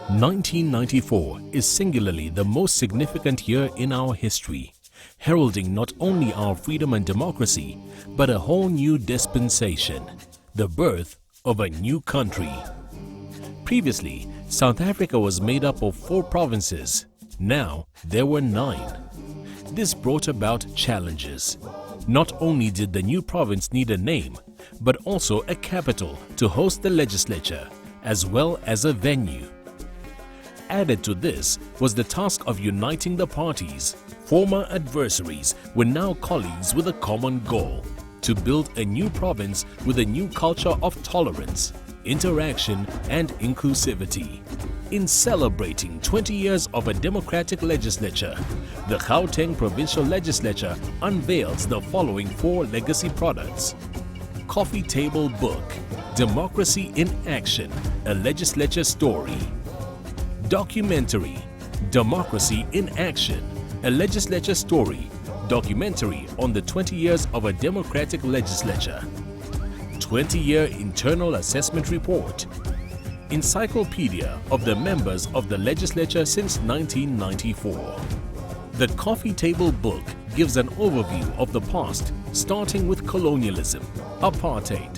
1994 is singularly the most significant year in our history, heralding not only our freedom and democracy, but a whole new dispensation, the birth of a new country. Previously, South Africa was made up of 4 provinces. Now, there were 9. This brought about challenges. Not only did the new province need a name, but also a capital to host the legislature, as well as a venue. Added to this was the task of uniting the parties. Former adversaries were now colleagues with a common goal: to build a new province with a new culture of tolerance, interaction and inclusivity. In celebrating 20 years of a democratic legislature, the Gauteng Provincial Legislature unveils the following 4 legacy products: Coffee Table Book, Democracy in Action, a Legislature Story; Documentary, Democracy in Action, a Legislature Story, documentary on the 20 years of a democratic legislature; 20-year Internal Assessment Report; Encyclopedia of the members of the legislature since 1994. The Coffee Table Book gives an overview of the past, starting with colonialism, apartheid,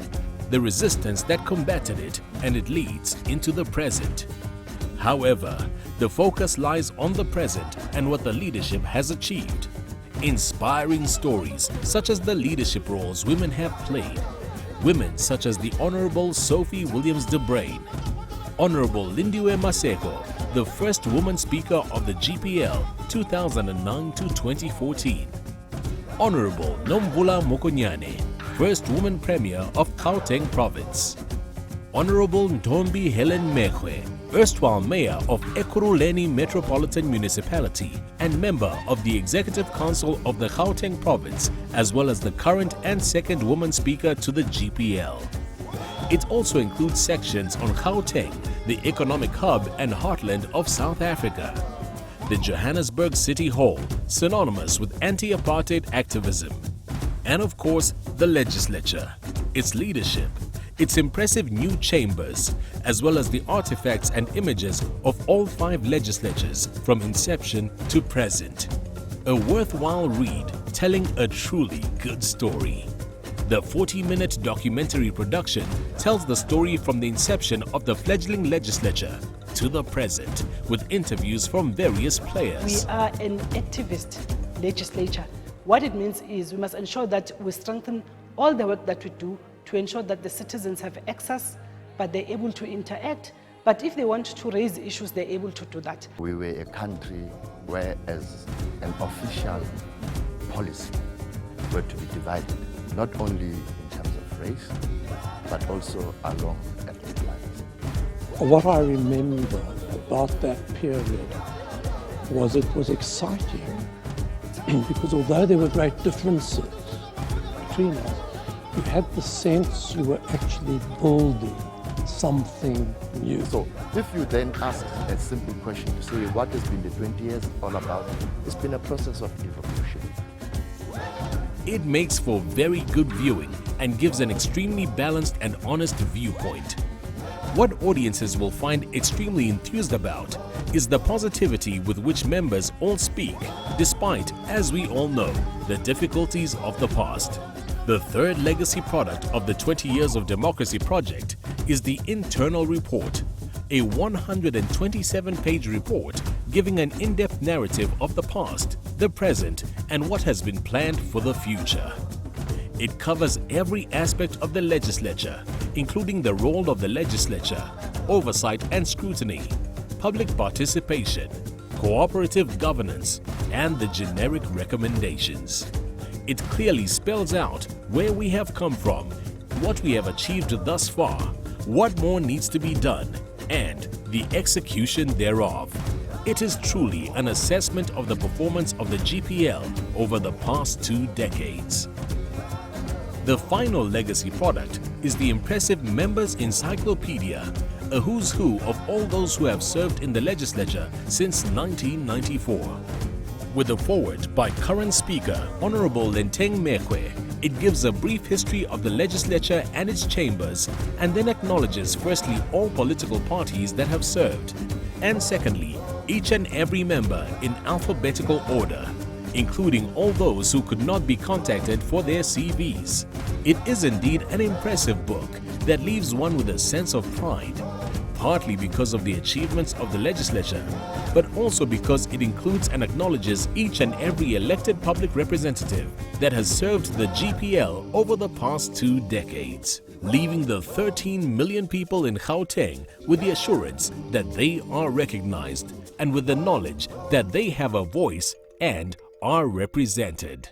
the resistance that combated it, and it leads into the present. However, the focus lies on the present and what the leadership has achieved. Inspiring stories such as the leadership roles women have played. Women such as the Honorable Sophie Williams-De Bruyn, Honorable Lindiwe Maseko, the first woman speaker of the GPL 2009 to 2014. Honorable Nomvula Mokonyane, first woman premier of Gauteng Province. Honorable Ntombi Helen Mekwe, erstwhile mayor of Ekurhuleni Metropolitan Municipality and member of the Executive Council of the Gauteng Province, as well as the current and second woman speaker to the GPL. It also includes sections on Gauteng, the economic hub and heartland of South Africa. The Johannesburg City Hall, synonymous with anti-apartheid activism. And of course, the legislature, its leadership, its impressive new chambers, as well as the artifacts and images of all 5 legislatures from inception to present. A worthwhile read telling a truly good story. The 40-minute documentary production tells the story from the inception of the fledgling legislature to the present, with interviews from various players. We are an activist legislature. What it means is we must ensure that we strengthen all the work that we do to ensure that the citizens have access, but they're able to interact. But if they want to raise issues, they're able to do that. We were a country where, as an official policy, were to be divided, not only in terms of race, but also along ethnic lines. What I remember about that period was it was exciting because although there were great differences between us, you had the sense you were actually building something new. So if you then ask a simple question to say what has been the 20 years all about, it's been a process of evolution. It makes for very good viewing and gives an extremely balanced and honest viewpoint. What audiences will find extremely enthused about is the positivity with which members all speak, despite, as we all know, the difficulties of the past. The third legacy product of the 20 Years of Democracy project is the Internal Report, a 127-page report giving an in-depth narrative of the past, the present, and what has been planned for the future. It covers every aspect of the legislature, including the role of the legislature, oversight and scrutiny, public participation, cooperative governance, and the generic recommendations. It clearly spells out where we have come from, what we have achieved thus far, what more needs to be done, and the execution thereof. It is truly an assessment of the performance of the GPL over the past 2 decades. The final legacy product is the impressive Members' Encyclopedia, a who's who of all those who have served in the legislature since 1994. With a foreword by current Speaker Honorable Lenteng Mekwe, It gives a brief history of the legislature and its chambers, and then acknowledges firstly all political parties that have served, and secondly each and every member in alphabetical order, including all those who could not be contacted for their CVs. It is indeed an impressive book that leaves one with a sense of pride, partly because of the achievements of the legislature, but also because it includes and acknowledges each and every elected public representative that has served the GPL over the past 2 decades, leaving the 13 million people in Gauteng with the assurance that they are recognized and with the knowledge that they have a voice and are represented.